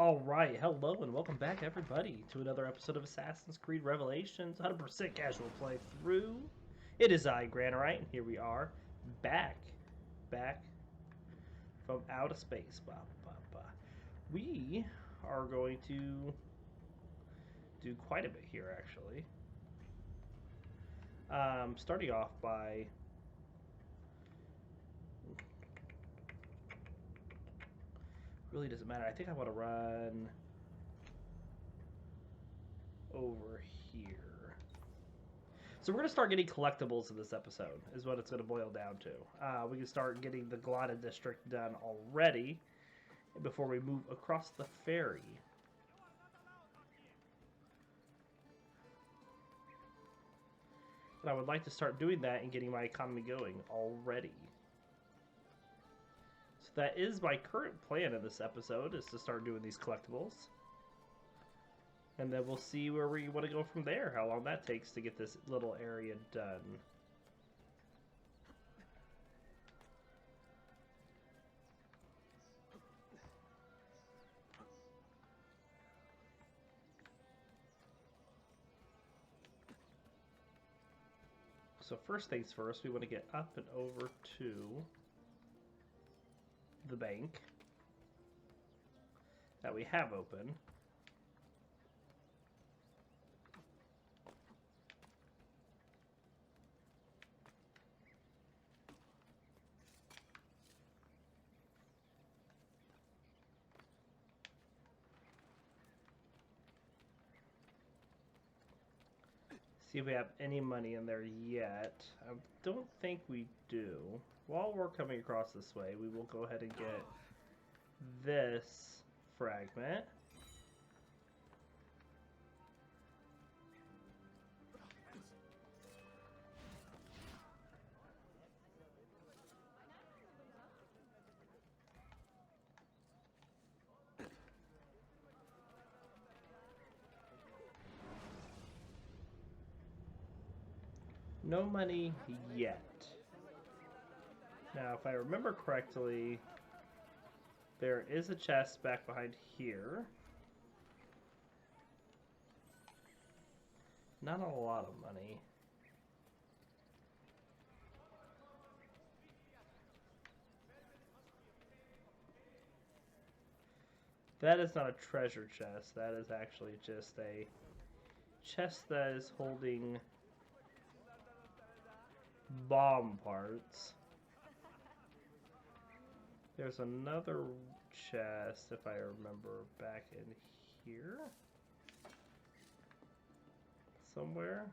Alright, hello and welcome back everybody to another episode of Assassin's Creed Revelations, 100% casual playthrough. It is I, Granarite, and here we are, back from outer space. We are going to do quite a bit here, actually. Starting off by really doesn't matter. I think I want to run over here. So we're going to start getting collectibles in this episode, is what it's going to boil down to. We can start getting the Glada District done already before we move across the ferry. And I would like to start doing that and getting my economy going already. So that is my current plan in this episode, is to start doing these collectibles. And then we'll see where we want to go from there, how long that takes to get this little area done. So first things first, we want to get up and over to the bank that we have open. See if we have any money in there yet. I don't think we do. While we're coming across this way, we will go ahead and get this fragment. No money yet. Now, if I remember correctly, there is a chest back behind here. Not a lot of money. That is not a treasure chest. That is actually just a chest that is holding bomb parts. There's another chest, if I remember, back in here somewhere.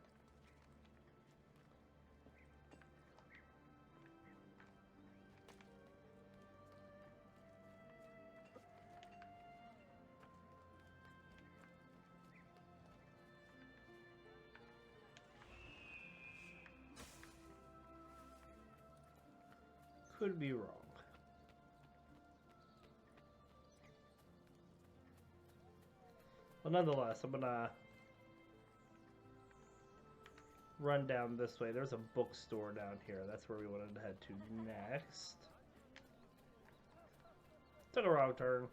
Could be wrong. Well, nonetheless, I'm gonna run down this way. There's a bookstore down here. That's where we wanted to head to next. Took a wrong turn.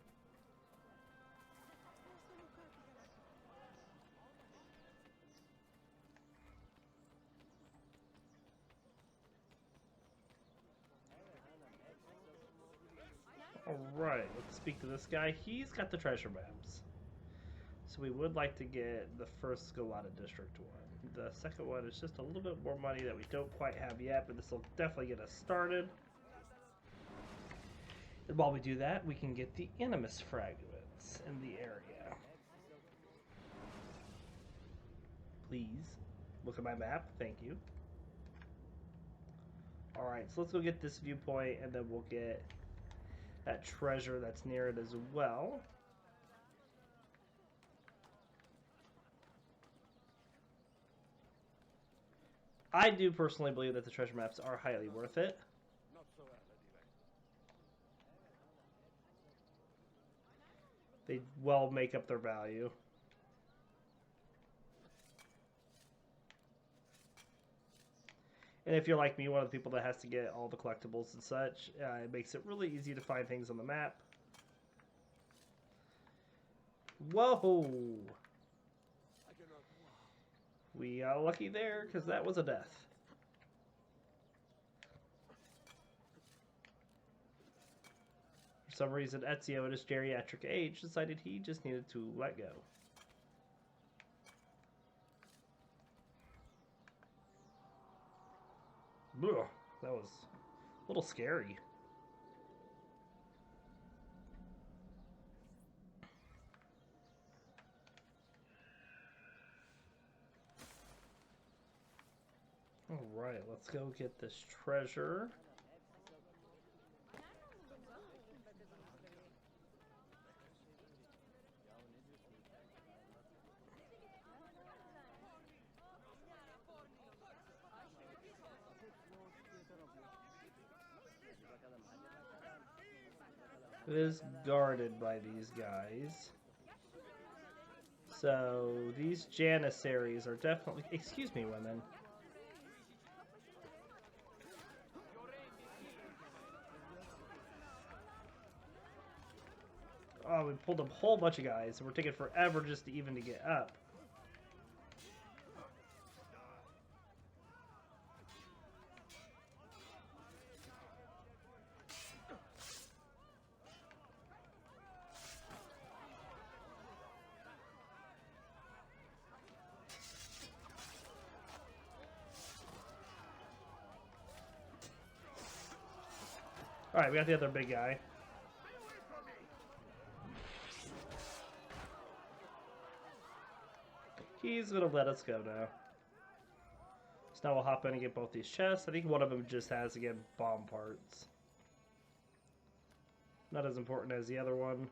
Alright, let's speak to this guy. He's got the treasure maps. So we would like to get the first Galata District one. The second one is just a little bit more money that we don't quite have yet, but this will definitely get us started. And while we do that, we can get the Animus fragments in the area. Please, look at my map. Thank you. Alright, so let's go get this viewpoint, and then we'll get that treasure that's near it as well. I do personally believe that the treasure maps are highly worth it. They well make up their value. And if you're like me, one of the people that has to get all the collectibles and such, it makes it really easy to find things on the map. Whoa! We got lucky there, because that was a death. For some reason, Ezio at his geriatric age decided he just needed to let go. Ugh, that was a little scary. Alright, let's go get this treasure. It is guarded by these guys. So, these Janissaries are definitely... Excuse me, women. Oh, we pulled a whole bunch of guys, and we're taking forever just to even to get up. Alright, we got the other big guy. He's gonna let us go now. So now we'll hop in and get both these chests. I think one of them just has, again, bomb parts. Not as important as the other one.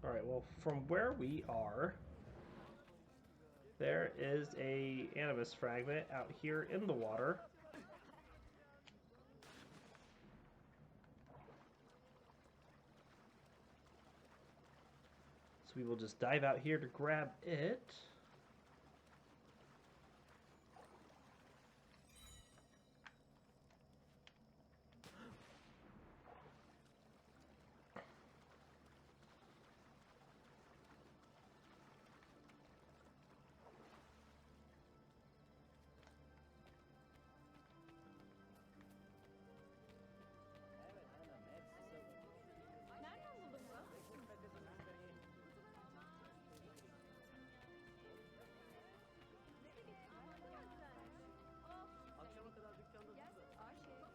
Alright, well, from where we are, there is a animus fragment out here in the water. So we will just dive out here to grab it.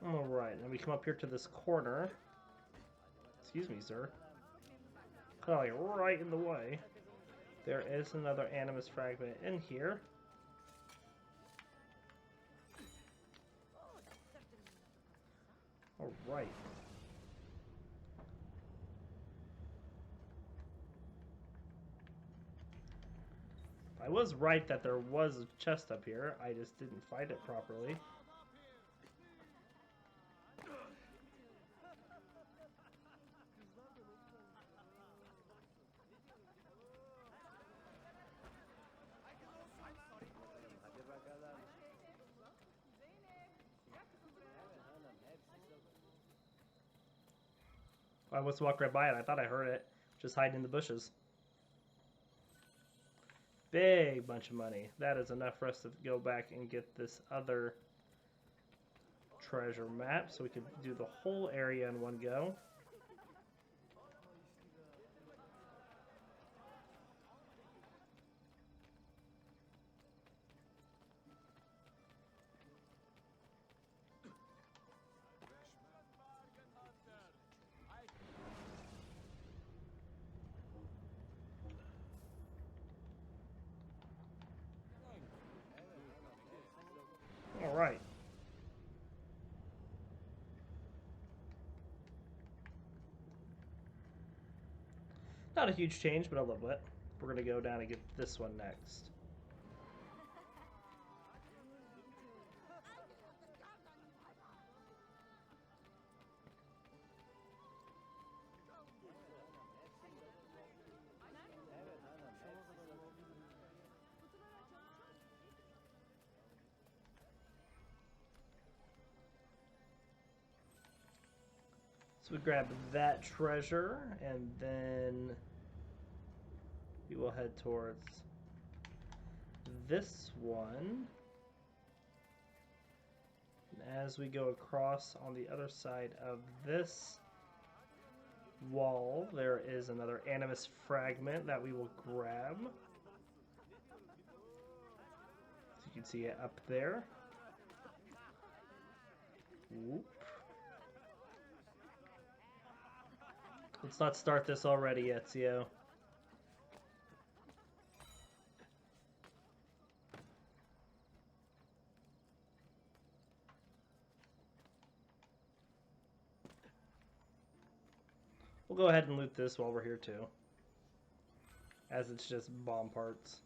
Alright, and we come up here to this corner. Excuse me, sir. Kind of like right in the way. There is another animus fragment in here. Alright. I was right that there was a chest up here. I just didn't find it properly. I was walking right by it. I thought I heard it. Just hiding in the bushes. Big bunch of money. That is enough for us to go back and get this other treasure map. So we can do the whole area in one go. Alright. Not a huge change, but a little bit. We're going to go down and get this one next. So we grab that treasure, and then we will head towards this one. And as we go across on the other side of this wall, there is another animus fragment that we will grab. So you can see it up there. Whoop. Let's not start this already, Ezio. We'll go ahead and loot this while we're here too, as it's just bomb parts.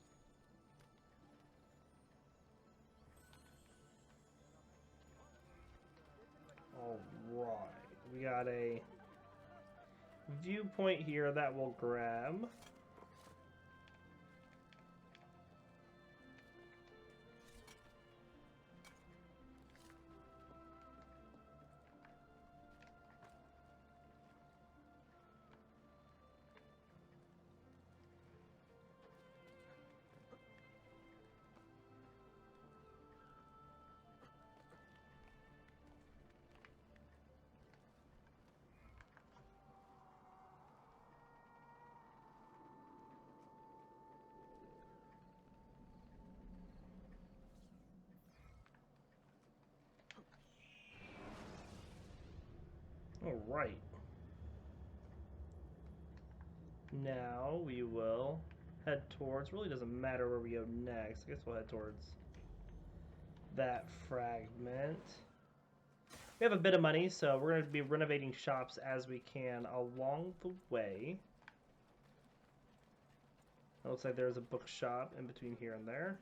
Alright, we got a viewpoint here that we'll grab. Alright. Now we will head towards, really doesn't matter where we go next. I guess we'll head towards that fragment. We have a bit of money, so we're going to be renovating shops as we can along the way. It looks like there's a bookshop in between here and there.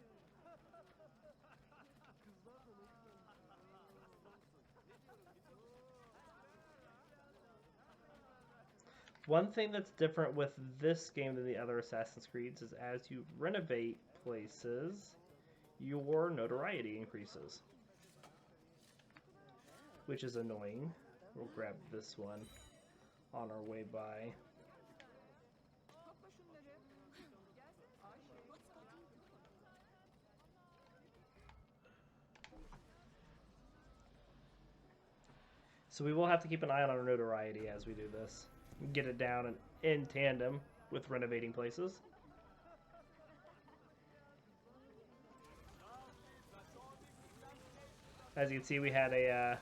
One thing that's different with this game than the other Assassin's Creeds is as you renovate places, your notoriety increases, which is annoying. We'll grab this one on our way by. So we will have to keep an eye on our notoriety as we do this. Get it down in tandem with renovating places. As you can see, we had a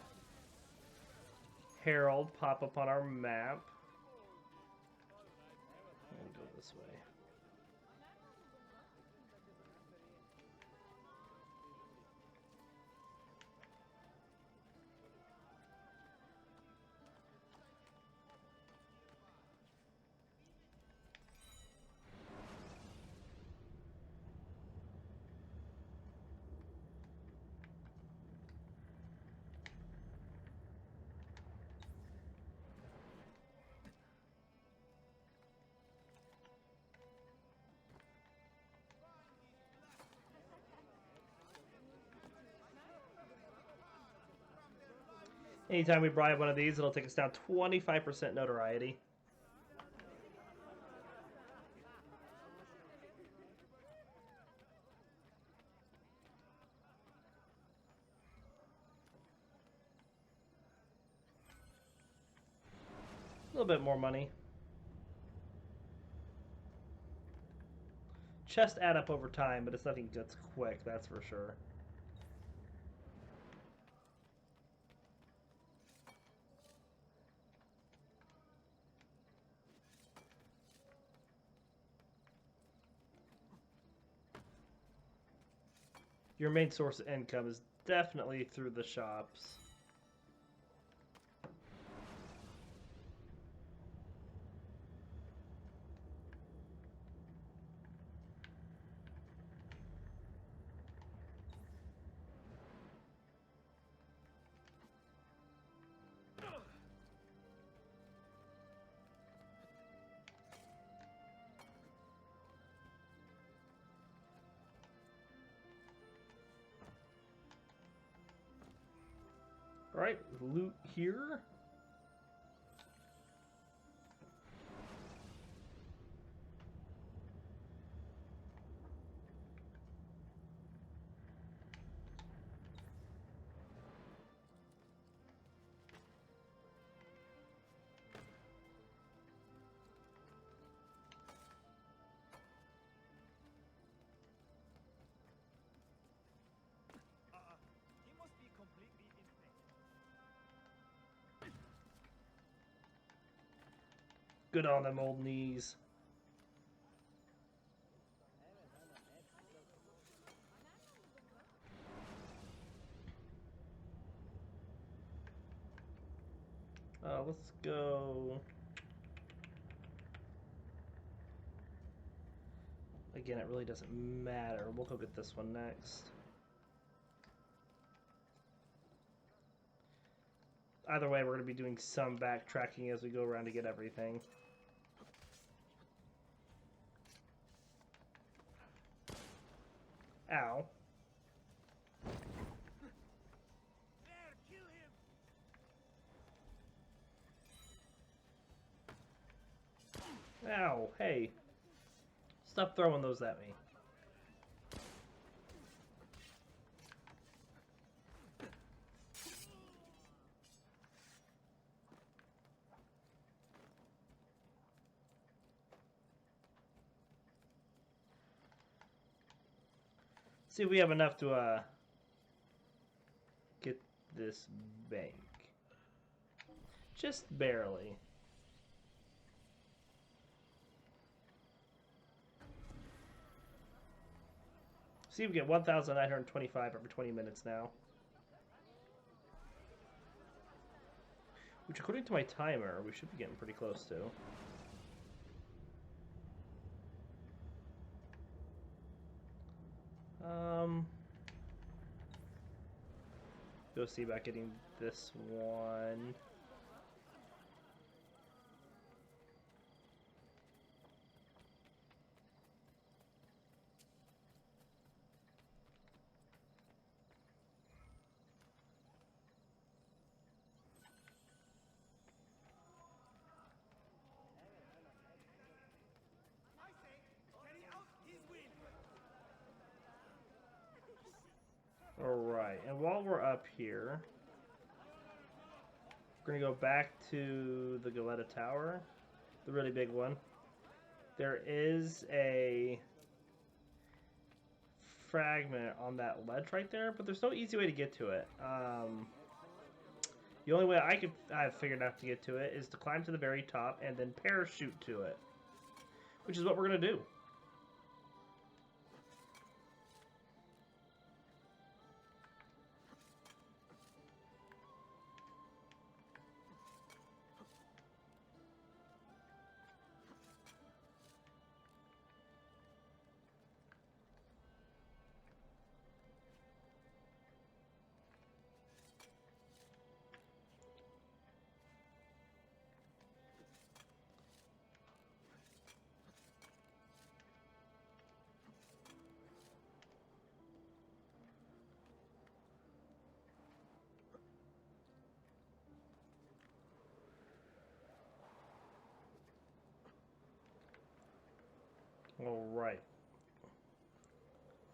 herald pop up on our map. We'll go this way. Anytime we bribe one of these, it'll take us down 25% notoriety. A little bit more money. Chests add up over time, but it's nothing that's quick, that's for sure. Your main source of income is definitely through the shops. Alright, loot here. Good on them old knees. Let's go. Again, it really doesn't matter. We'll go get this one next. Either way, we're going to be doing some backtracking as we go around to get everything. Ow. Ow, hey. Stop throwing those at me. See if we have enough to get this bank. Just barely. See, we get 1,925 every 20 minutes now. Which, according to my timer, we should be getting pretty close to. Go see about getting this one. Alright, and while we're up here, we're going to go back to the Goleta Tower, the really big one. There is a fragment on that ledge right there, but there's no easy way to get to it. The only way I've figured out to get to it is to climb to the very top and then parachute to it, which is what we're going to do. Alright.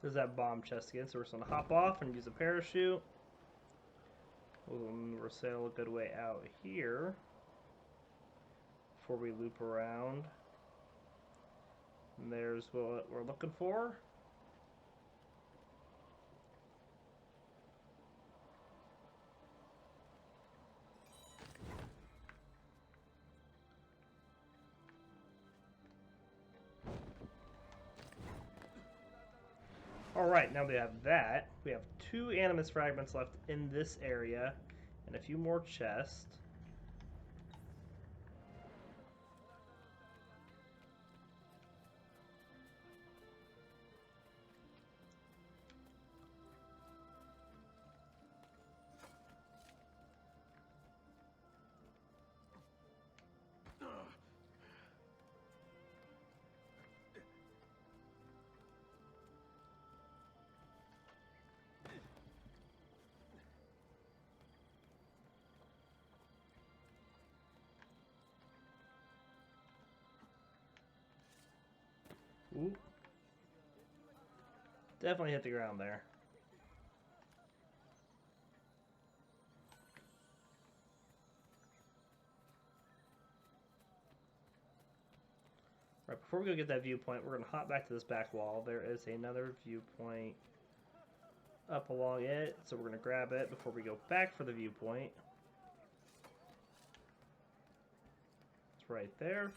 There's that bomb chest again, so we're just going to hop off and use a parachute. We'll sail a good way out here before we loop around. And there's what we're looking for. Alright, now we have that. We have 2 animus fragments left in this area, and a few more chests. Ooh. Definitely hit the ground there. Right, before we go get that viewpoint, we're going to hop back to this back wall. There is another viewpoint up along it, so we're going to grab it before we go back for the viewpoint. It's right there.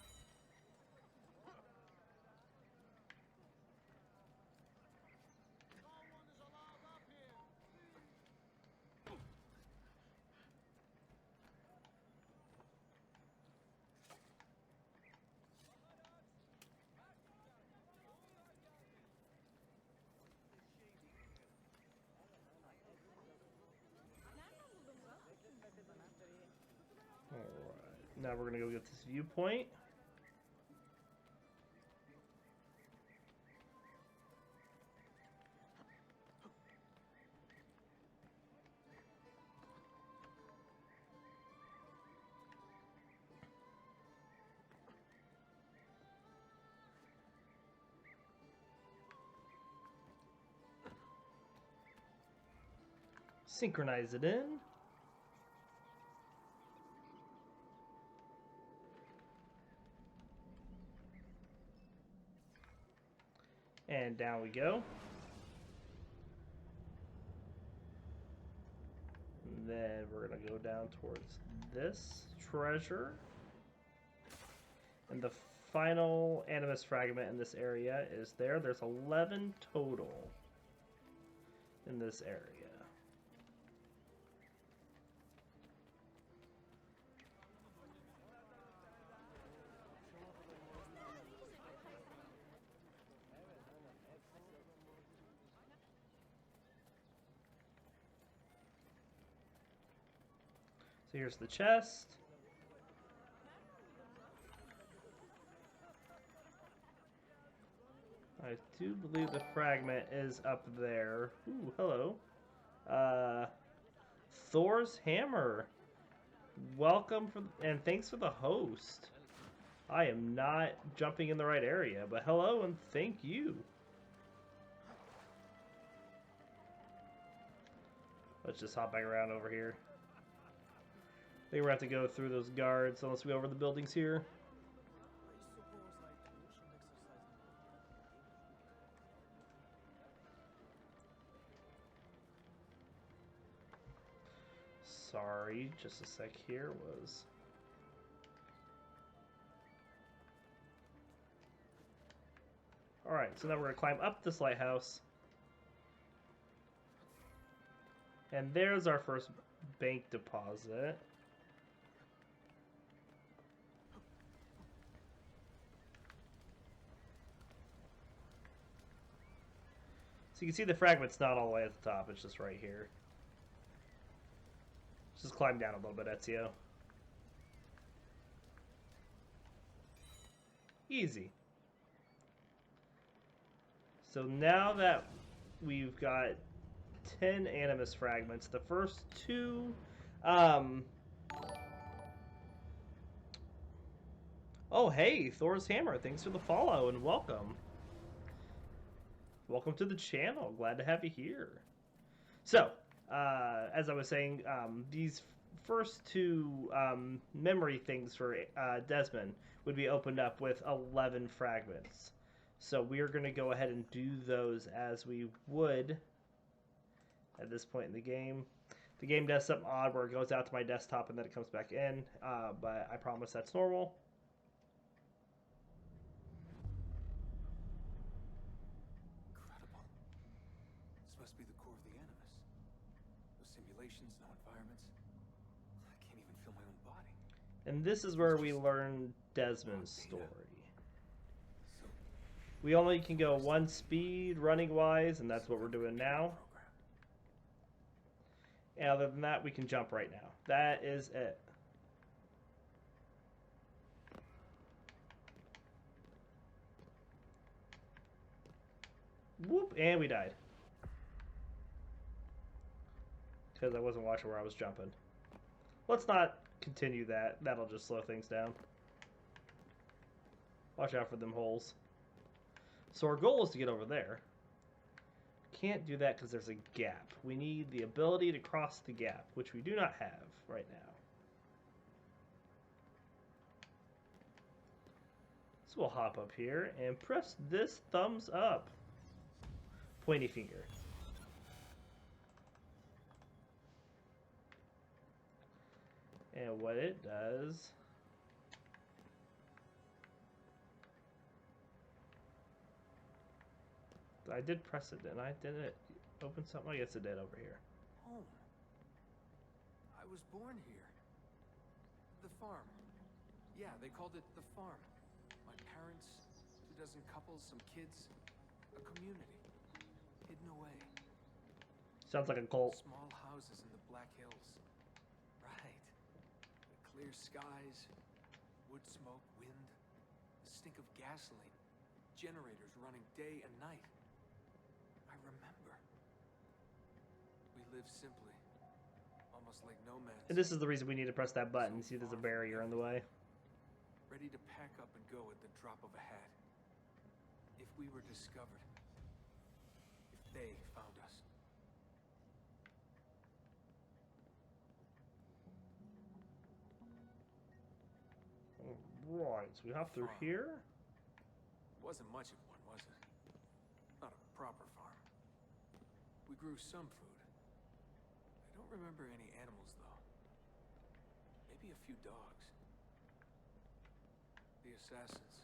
Now we're gonna go get this viewpoint. Synchronize it in. And down we go. And then we're going to go down towards this treasure. And the final animus fragment in this area is there. There's 11 total in this area. So here's the chest. I do believe the fragment is up there. Ooh, hello. Thor's hammer. Welcome and thanks for the host. I am not jumping in the right area, but hello and thank you. Let's just hop back around over here. I think we're going to have to go through those guards unless we go over the buildings here. Sorry, just a sec here was... Alright, so now we're going to climb up this lighthouse. And there's our first bank deposit. So you can see the fragment's not all the way at the top, it's just right here. Just climb down a little bit, Ezio. Easy. So now that we've got 10 animus fragments, the first two... Oh, hey, Thor's hammer. Thanks for the follow and welcome. Welcome to the channel. Glad to have you here. So, as I was saying, these first two memory things for Desmond would be opened up with 11 fragments. So we are going to go ahead and do those as we would at this point in the game. The game does something odd where it goes out to my desktop and then it comes back in, but I promise that's normal. Incredible. This must be the core of the Animus. No simulations, no environments. I can't even feel my own body. And this is where we learn Desmond's story. We only can go one speed running-wise, and that's what we're doing now. And other than that, we can jump right now. That is it. Whoop, and we died. Because I wasn't watching where I was jumping. Let's not continue that. That'll just slow things down. Watch out for them holes. So our goal is to get over there. Can't do that because there's a gap. We need the ability to cross the gap, which we do not have right now. So we'll hop up here and press this thumbs up. Pointy finger. And what it does... I did press it, didn't I? Didn't it open something? I guess it did over here. Home. I was born here. The farm. Yeah, they called it the farm. My parents, 24 couples, some kids, a community. Hidden away. Sounds like a cult. Small houses in the Black Hills. Right. The clear skies, Wood smoke, wind, the stink of gasoline, generators running day and night. I remember. We lived simply, almost like nomads. And this is the reason we need to press that button. See, there's a barrier in the way. Ready to pack up and go at the drop of a hat. If we were discovered. If they found us. Right, so we hop through here. Wasn't much of one, was it? Not a proper farm. We grew some food. I don't remember any animals, though. Maybe a few dogs. The assassins.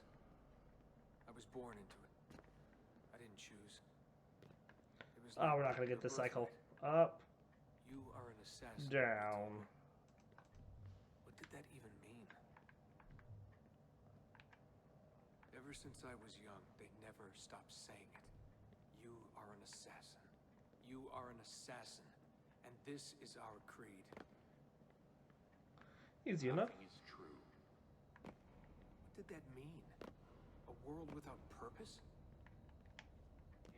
I was born into it. I didn't choose. It was Oh, like we're not gonna get your this cycle. birthright. Up, You are an assassin. down. What did that even mean? Ever since I was young, they never stopped saying it. You are an assassin. You are an assassin. And this is our creed. Easy enough. Nothing is true. What did that mean? A world without purpose?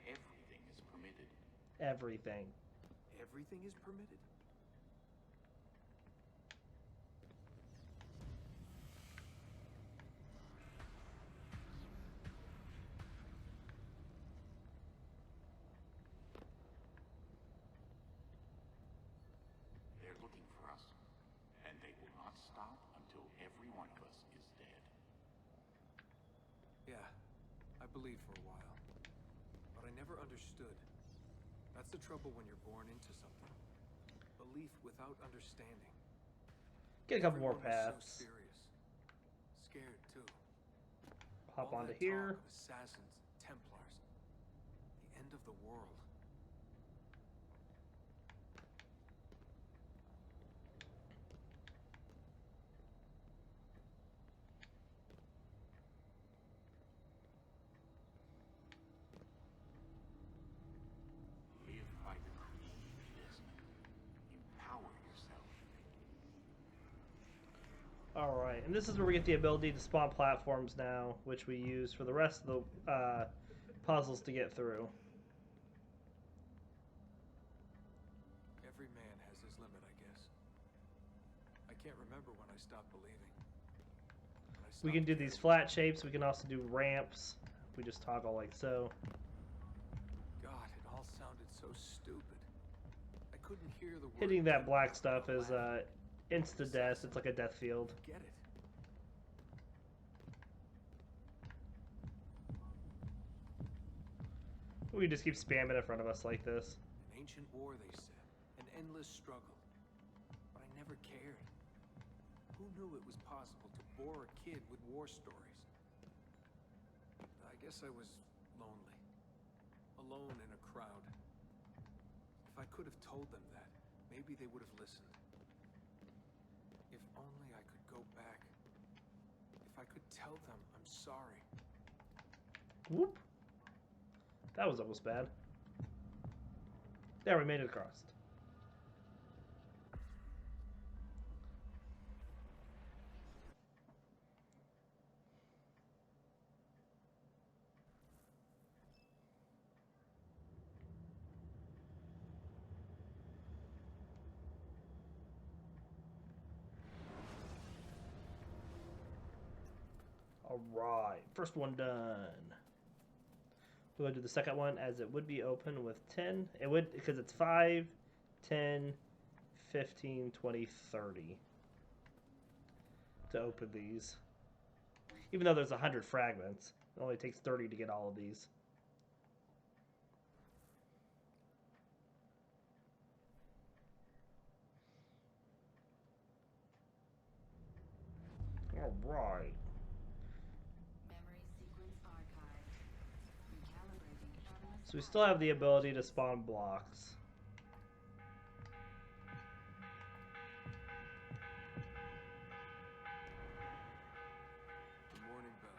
Everything is permitted. Everything. Everything is permitted? They're looking for us, and they will not stop until every one of us is dead. Yeah, I believed for a while. But I never understood. That's the trouble when you're born into something. Belief without understanding. Get a couple more Everyone was paths. so serious. Scared, too. Hop All onto that here. talk of assassins, Templars. The end of the world. Live by the creed, Desmond. Empower yourself. Alright, and this is where we get the ability to spawn platforms now, which we use for the rest of the puzzles to get through. Every man has his limit, I guess. I can't remember when I stopped believing. When I We can stopped do these caring. flat shapes. We can also do ramps. We just toggle like so. God, it all sounded so stupid. I couldn't hear the word Hitting that black Templar stuff without is laughing. insta-death. It's like a death field. Get it? We just keep spamming in front of us like this. An ancient war, they said. An endless struggle. But I never cared. Who knew it was possible to bore a kid with war stories? I guess I was lonely. Alone in a crowd. If I could have told them that, maybe they would have listened. If only I could go back. If I could tell them I'm sorry. Whoop. That was almost bad. There, we made it across. Alright, first one done. We'll do the second one as it would be open with 10. It would, because it's 5, 10, 15, 20, 30 to open these. Even though there's 100 fragments, it only takes 30 to get all of these. Alright. Memory sequence archived. Recalibrating catalyst. So we still have the ability to spawn blocks. The morning bell.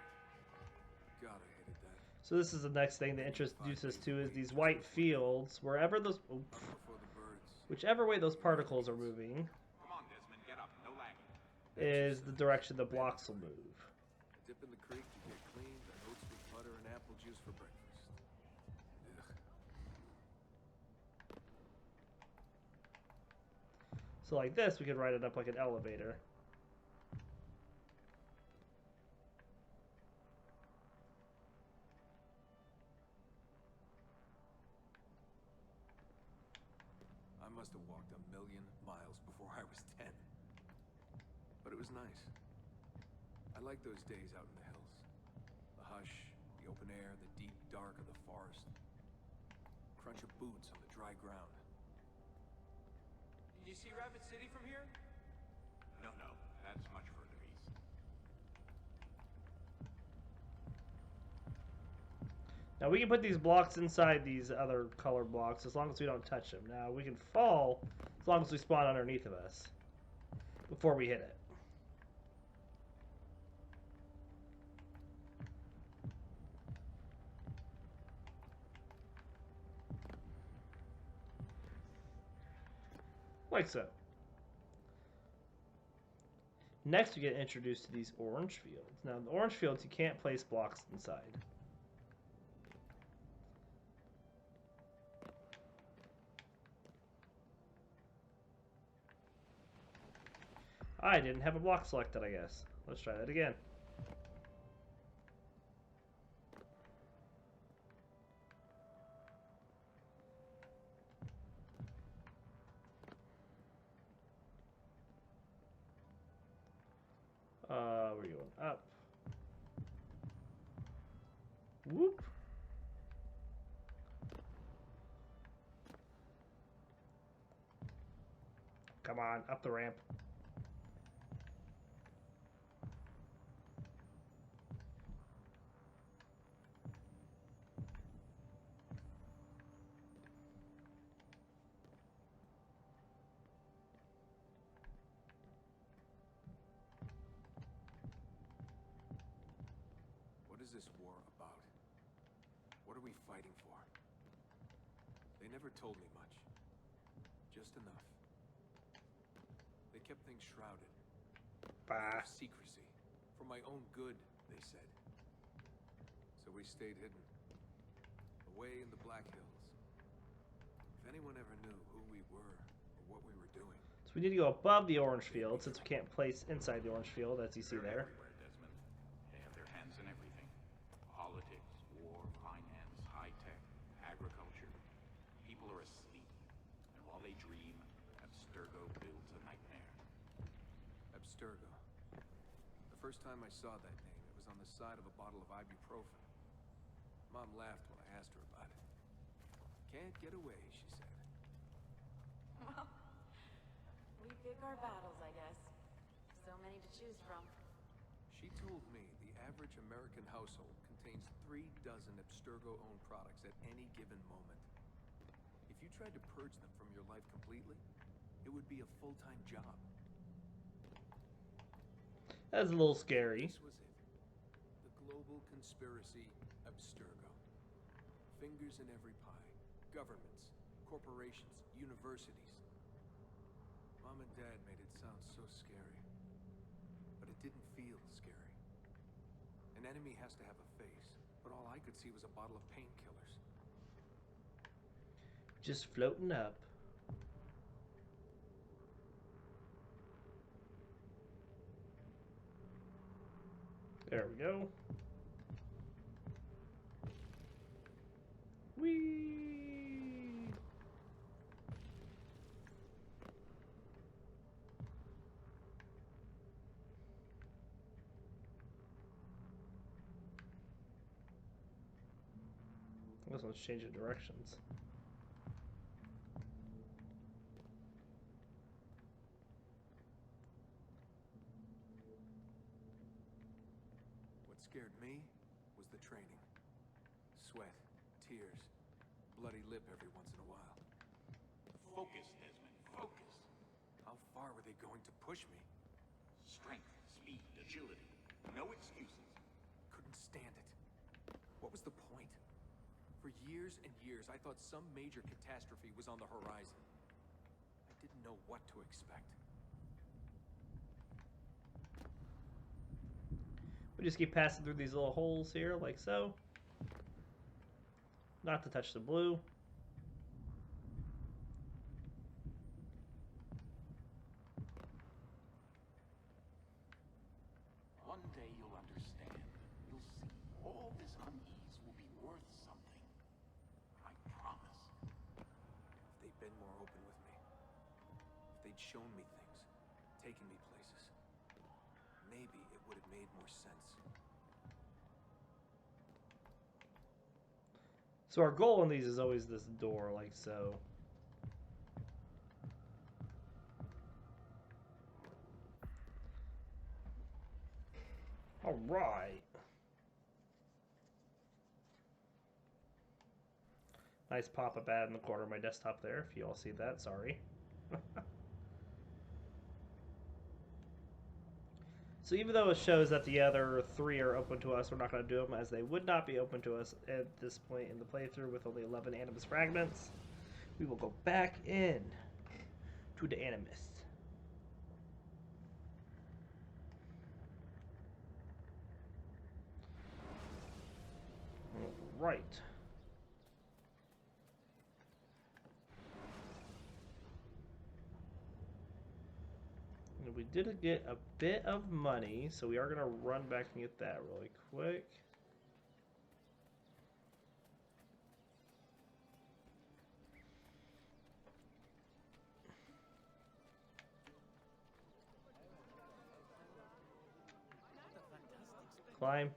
God, I hated that. So this is the next thing to introduce us to is these white fields, wherever those, Up before the birds. whichever way those particles are moving. Come on, Desmond, get up. No lagging. is the direction the blocks will move. A dip in the creek to get clean, then oats with butter and apple juice for breakfast. Ugh. So like this, we could write it up like an elevator. I must have walked 1,000,000 miles before I was 10. But it was nice. I like those days out in the hills. The hush, the open air, the deep dark of the forest. Crunch of boots on the dry ground. Did you see Rapid City from here? No, that's much further east. Now we can put these blocks inside these other color blocks as long as we don't touch them. Now we can fall as long as we spawn underneath of us before we hit it. Like so. Next we get introduced to these orange fields. Now in the orange fields you can't place blocks inside. I didn't have a block selected, I guess. Let's try that again. We're going up. Whoop. Come on, up the ramp. What is this war about? What are we fighting for? They never told me much. Just enough. They kept things shrouded. Bah. Of secrecy. For my own good, they said. So we stayed hidden. Away in the Black Hills. If anyone ever knew who we were or what we were doing. So we need to go above the orange field since we can't place inside the orange field, as you see They're there. everywhere, Desmond. They have their hands in everything. Politics, war, finance, high-tech, agriculture. People are asleep. And while they dream, Abstergo builds a nightmare. Abstergo. The first time I saw that name, it was on the side of a bottle of ibuprofen. Mom laughed when I asked her about it. Can't get away, she said. Well, we pick our battles, I guess. So many to choose from. She told me the average American household contains 3 dozen Abstergo-owned products at any given moment. If you tried to purge them from your life completely, it would be a full-time job. That's a little scary. This was it. The global conspiracy Abstergo. Fingers in every pie. Governments, corporations, universities. Mom and Dad made it sound so scary. But it didn't feel scary. An enemy has to have a face, but all I could see was a bottle of painkillers. Just floating up. There we go. Whee! This one's changing directions. What scared me was the training. Sweat, tears, bloody lip every once in a while. Focus, Desmond, focus. How far were they going to push me? Strength, speed, agility. No excuses. Couldn't stand it. What was the point? For years and years, I thought some major catastrophe was on the horizon. I didn't know what to expect. We just keep passing through these little holes here, like so. Not to touch the blue. One day you'll understand. You'll see. All this unease will be worth something. I promise. If they'd been more open with me, if they'd shown me things, taken me places, maybe it would have made more sense. So our goal in these is always this door, like so. All right. Nice pop-up ad in the corner of my desktop there, if you all see that, sorry. So even though it shows that the other 3 are open to us, we're not going to do them, as they would not be open to us at this point in the playthrough with only 11 Animus fragments. We will go back in to the Animus. Right. And we did get a bit of money, so we are going to run back and get that really quick. Climb.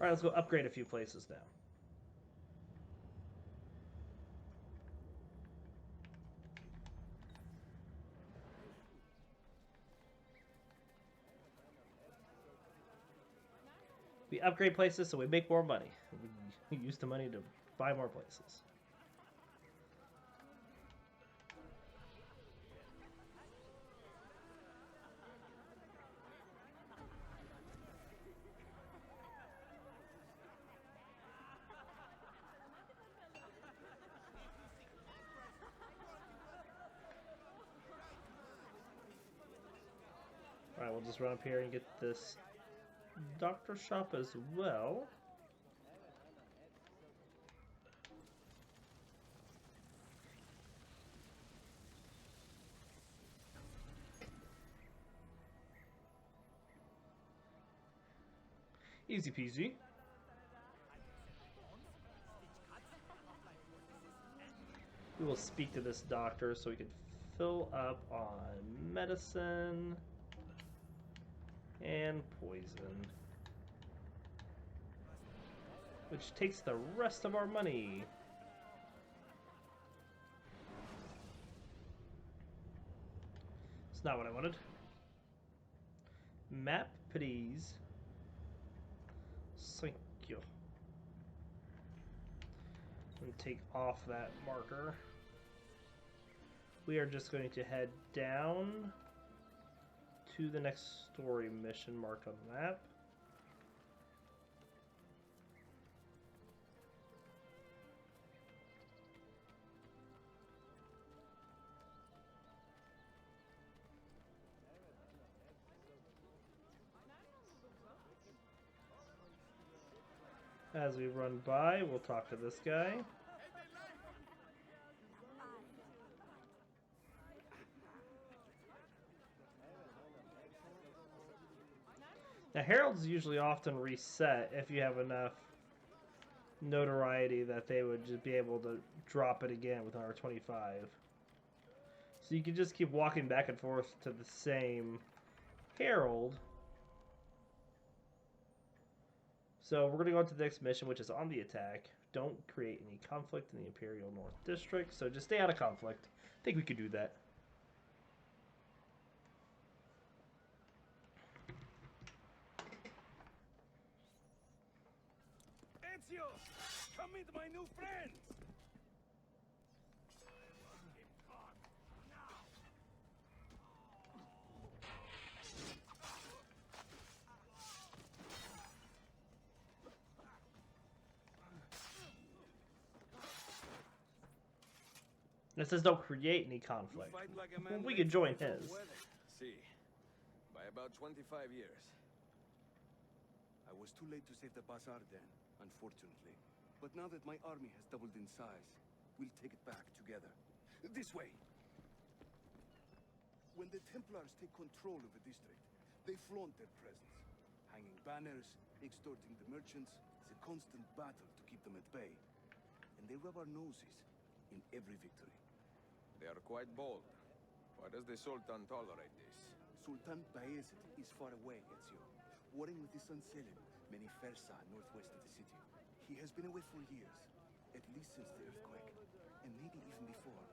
Alright, let's go upgrade a few places now. We upgrade places so we make more money. We use the money to buy more places. Alright, we'll just run up here and get this doctor shop as well. Easy peasy. We will speak to this doctor so we can fill up on medicine and poison, which takes the rest of our money. It's not what I wanted. Map, please. Thank you. And take off that marker. We are just going to head down to the next story mission marked on the map. As we run by, we'll talk to this guy. Now, heralds usually often reset if you have enough notoriety that they would just be able to drop it again with another 25. So you can just keep walking back and forth to the same herald. So we're going to go into the next mission, which is on the attack. Don't create any conflict in the Imperial North District, so just stay out of conflict. I think we could do that. Come meet my new friends! And it says don't create any You conflict. fight like a Well, man we late could join from his. wedding. See, by about 25 years. I was too late to save the Bazaar then, unfortunately. But now that my army has doubled in size, we'll take it back together. This way! When the Templars take control of a district, they flaunt their presence. Hanging banners, extorting the merchants, it's a constant battle to keep them at bay. And they rub our noses in every victory. They are quite bold. Why does the Sultan tolerate this? Sultan Bayezid is far away, Ezio. Warring with his son Selim, many Fersa northwest of the city. He has been away for years, at least since the earthquake, and maybe even before.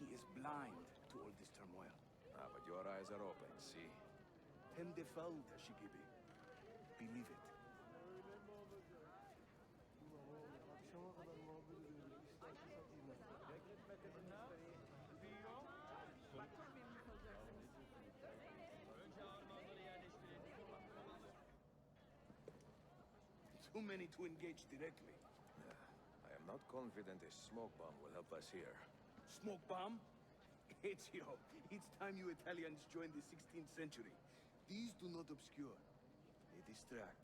He is blind to all this turmoil. Ah, but your eyes are open, see? Tem de falda, Shigibi. Believe it. Too many to engage directly. I am not confident a smoke bomb will help us here. Smoke bomb? Ezio, it's time you Italians joined the 16th century. These do not obscure. They distract.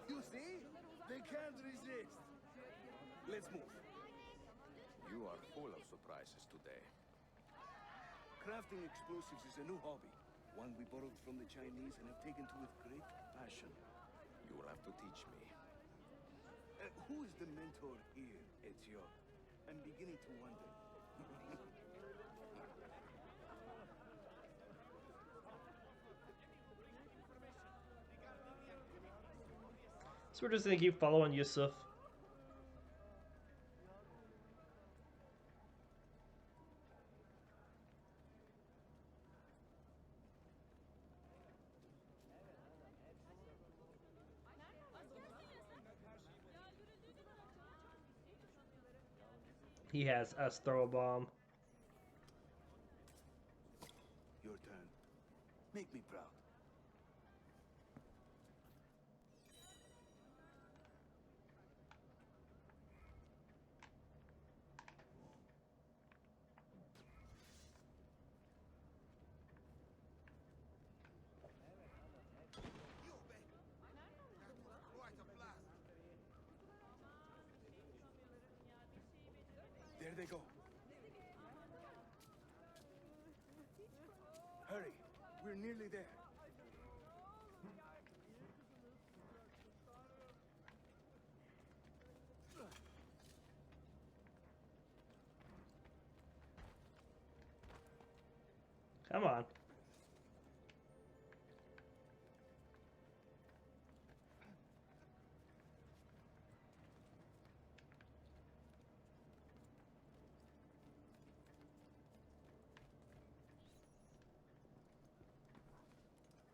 You see? They can't resist. Let's move. You are full of surprises today. Crafting explosives is a new hobby. One we borrowed from the Chinese and have taken to with great passion. You will have to teach me. Who is the mentor here, Ezio? I'm beginning to wonder. So we're just gonna keep following Yusuf. He has us throw a bomb. Your turn. Make me proud. There they go. Hurry, we're nearly there. Come on.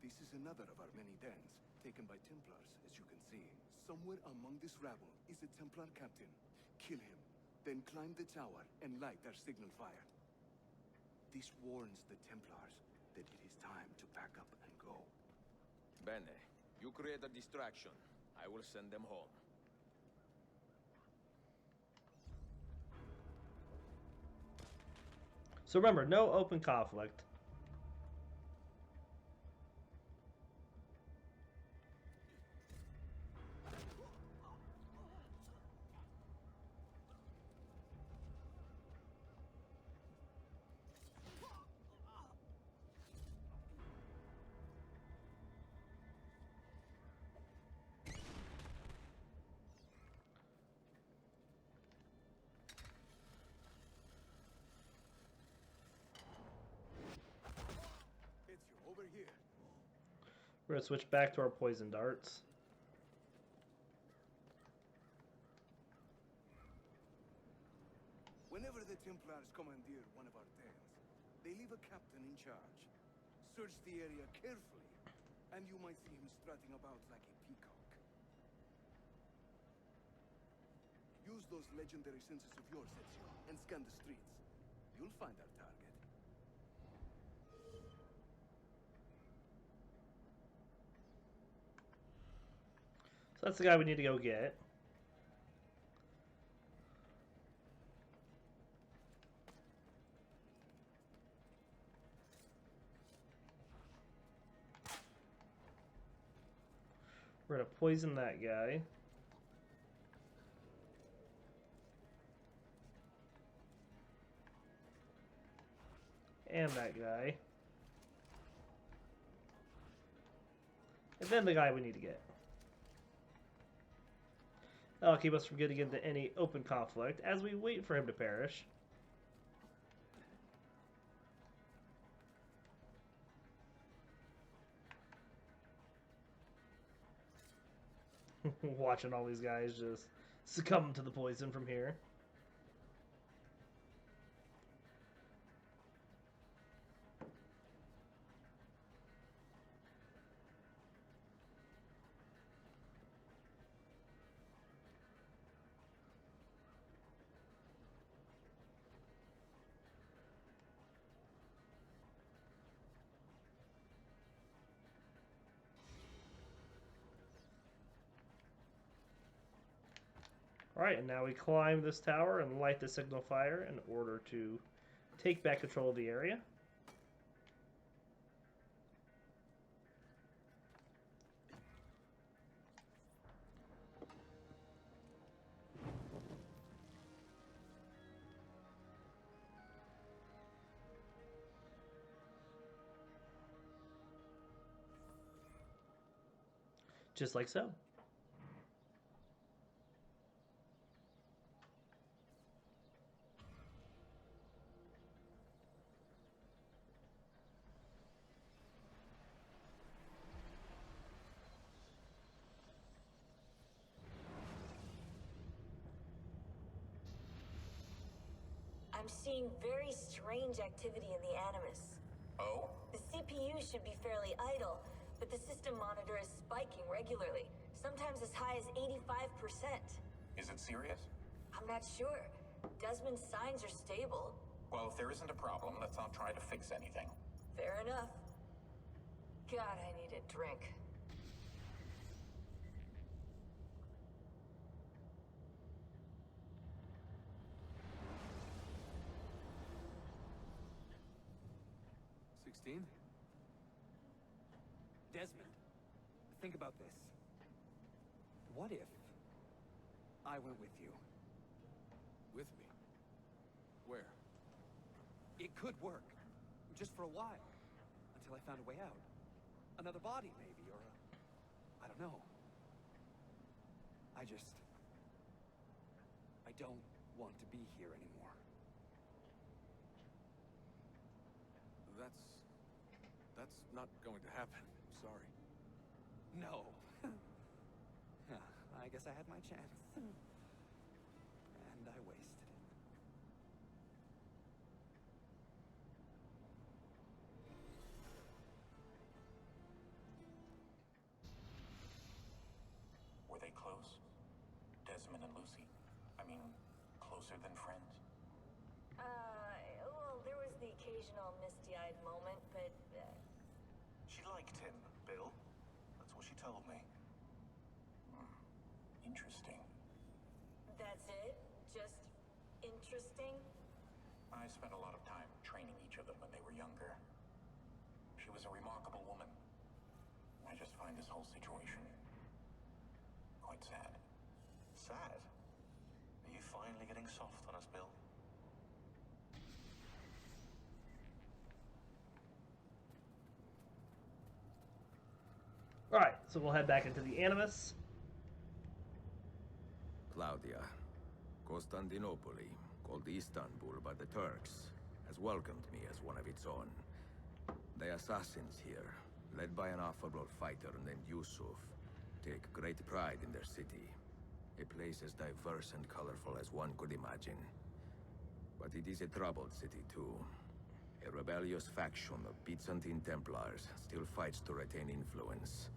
This is another of our many dens, taken by Templars, as you can see. Somewhere among this rabble is a Templar captain. Kill him, then climb the tower and light our signal fire. This warns the Templars that it is time to pack up and go. Bene, you create a distraction. I will send them home. So remember, no open conflict. Ezio, over here. We're gonna switch back to our poison darts. Whenever the Templars commandeer one of our dens, they leave a captain in charge. Search the area carefully, and you might see him strutting about like a peacock. Use those legendary senses of yours, Ezio, and scan the streets. You'll find our target. that's the guy we need to go get. We're gonna poison that guy. And that guy. And then the guy we need to get. That'll keep us from getting into any open conflict as we wait for him to perish. Watching all these guys just succumb to the poison from here. Alright, and now we climb this tower and light the signal fire in order to take back control of the area. Just like so. I'm seeing very strange activity in the Animus. Oh? The CPU should be fairly idle, but the system monitor is spiking regularly, sometimes as high as 85%. Is it serious? I'm not sure. Desmond's signs are stable. Well, if there isn't a problem, let's not try to fix anything. Fair enough. God, I need a drink. Desmond, think about this. What if I went with you? With me? Where? It could work. Just for a while. Until I found a way out. Another body, maybe, or I don't know. I don't want to be here anymore. That's not going to happen. Sorry. No. I guess I had my chance. And I wasted it. Were they close? Desmond and Lucy? I mean, closer than friends? Well, there was the occasional misty-eyed moment, but, She liked him, Bill. That's what she told me. Interesting. that's it? Just interesting? I spent a lot of time training each of them when they were younger. She was a remarkable woman. I just find this whole situation quite sad. Sad? Are you finally getting soft on us, Bill? Alright, so we'll head back into the Animus. Claudia, Constantinople, called Istanbul by the Turks, has welcomed me as one of its own. The assassins here, led by an affable fighter named Yusuf, take great pride in their city. A place as diverse and colorful as one could imagine. But it is a troubled city too. A rebellious faction of Byzantine Templars still fights to retain influence.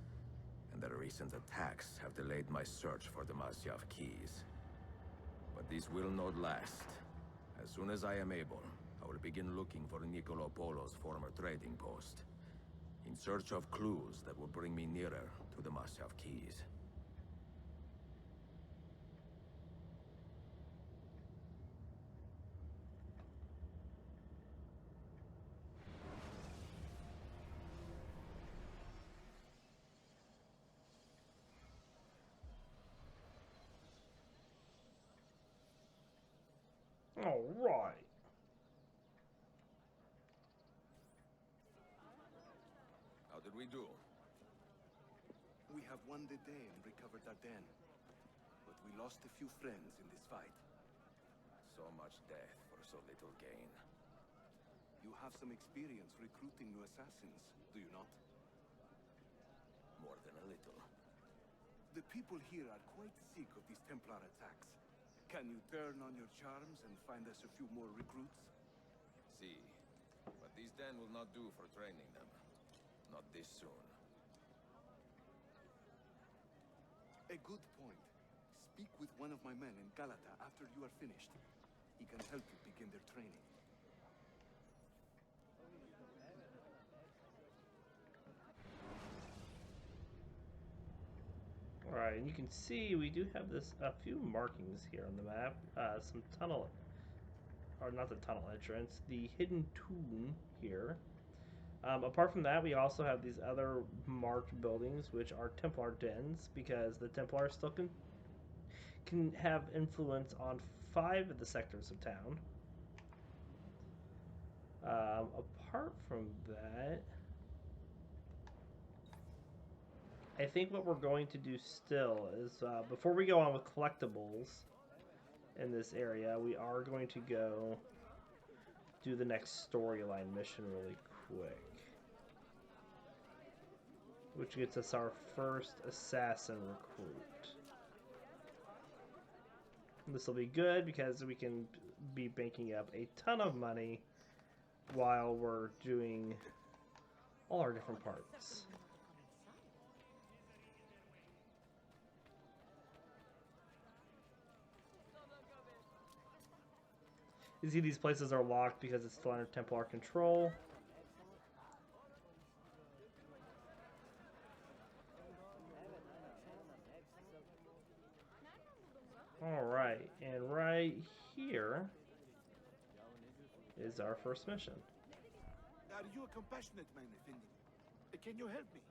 And the recent attacks have delayed my search for the Masyav keys. But this will not last. As soon as I am able, I will begin looking for Niccolo Polo's former trading post, in search of clues that will bring me nearer to the Masyav keys. All right. How did we do? We have won the day and recovered our den. But we lost a few friends in this fight. So much death for so little gain. You have some experience recruiting new assassins, do you not? More than a little. The people here are quite sick of these Templar attacks. Can you turn on your charms and find us a few more recruits? See, but these den will not do for training them. Not this soon. A good point. Speak with one of my men in Galata after you are finished. He can help you begin their training. Alright, and you can see we do have a few markings here on the map. Some tunnel, or not the tunnel entrance, the hidden tomb here. Apart from that, we also have these other marked buildings, which are Templar dens, because the Templars still can have influence on 5 of the sectors of town. Apart from that, I think what we're going to do still is, before we go on with collectibles in this area, we are going to go do the next storyline mission really quick. Which gets us our first assassin recruit. This will be good because we can be banking up a ton of money while we're doing all our different parts. You see these places are locked because it's still under Templar control. Alright, and right here is our first mission. Are you a compassionate man, Effendi? Can you help me?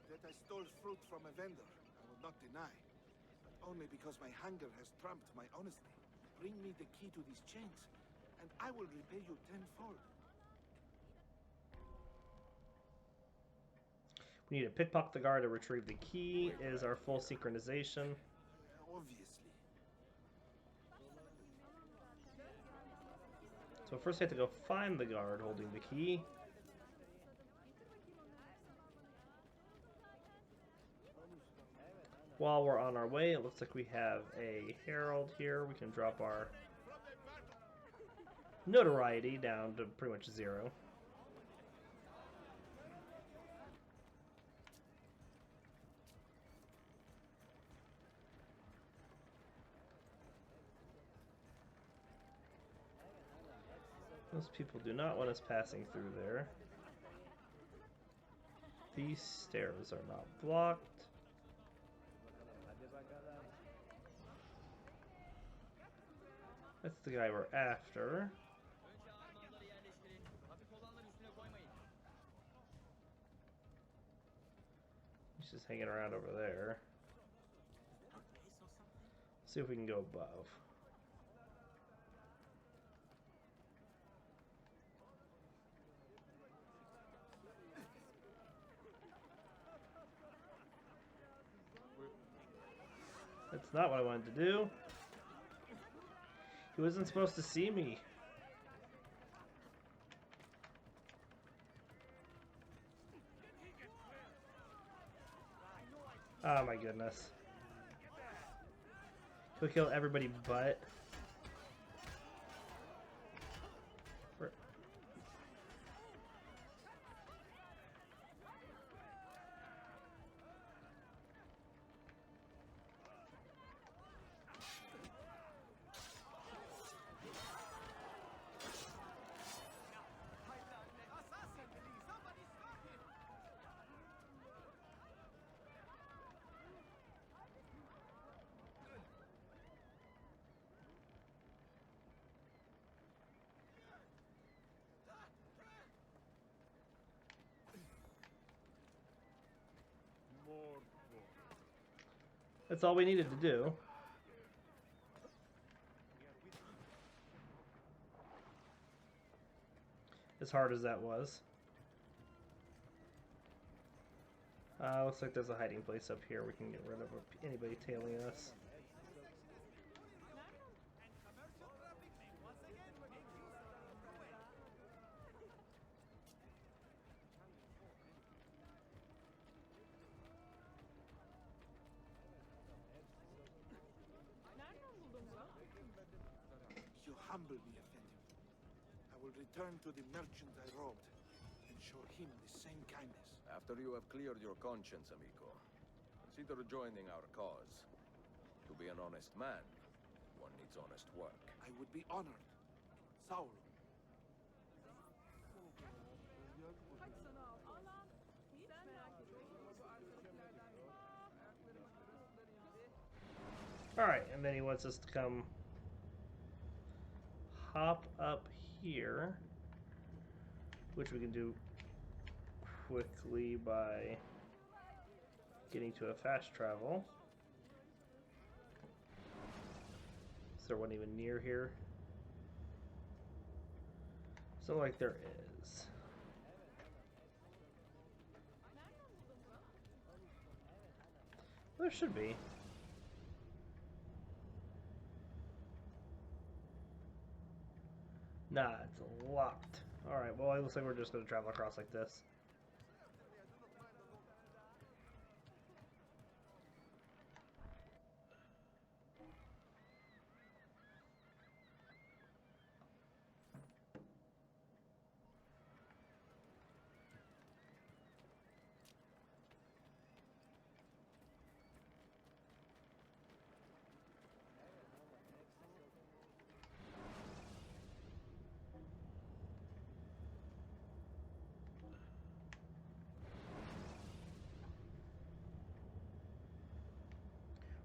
That I stole fruit from a vendor, I will not deny. But only because my hunger has trumped my honesty. Bring me the key to these chains, and I will repay you tenfold. We need to pickpocket the guard to retrieve the key. Is our full synchronization. Obviously. So first I have to go find the guard holding the key. While we're on our way, it looks like we have a herald here. We can drop our notoriety down to pretty much 0. Most people do not want us passing through there. These stairs are not blocked. That's the guy we're after. He's just hanging around over there. See if we can go above. That's not what I wanted to do. He wasn't supposed to see me. Oh my goodness. He'll kill everybody but... That's all we needed to do. as hard as that was. Looks like there's a hiding place up here we can get rid of anybody tailing us. You humble me, Effendi. I will return to the merchant I robbed and show him the same kindness. After you have cleared your conscience, amico, consider joining our cause. To be an honest man, one needs honest work. I would be honored. Saul. Alright, and then he wants us to come hop up here, which we can do quickly by getting to a fast travel. Is there one even near here? So like there is. There should be. Nah, it's locked. Alright, well it looks like we're just going to travel across like this.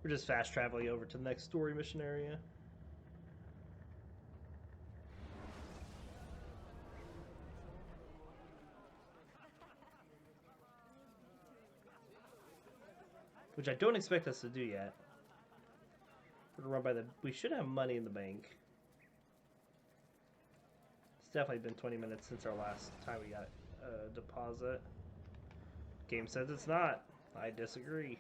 We're just fast traveling over to the next story mission area. Which I don't expect us to do yet. We're gonna run by the... We should have money in the bank. It's definitely been 20 minutes since our last time we got a deposit. Game says it's not. I disagree.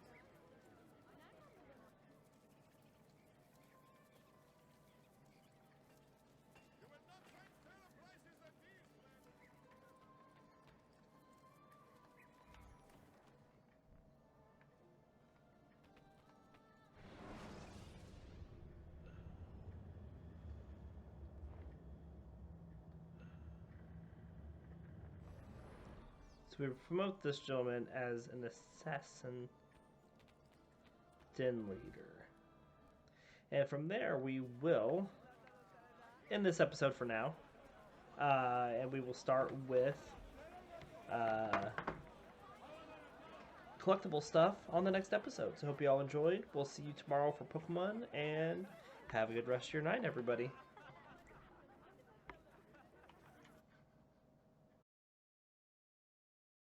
So we promote this gentleman as an assassin den leader. And from there we will end this episode for now. And we will start with collectible stuff on the next episode. So hope you all enjoyed. We'll see you tomorrow for Pokemon, and have a good rest of your night, everybody.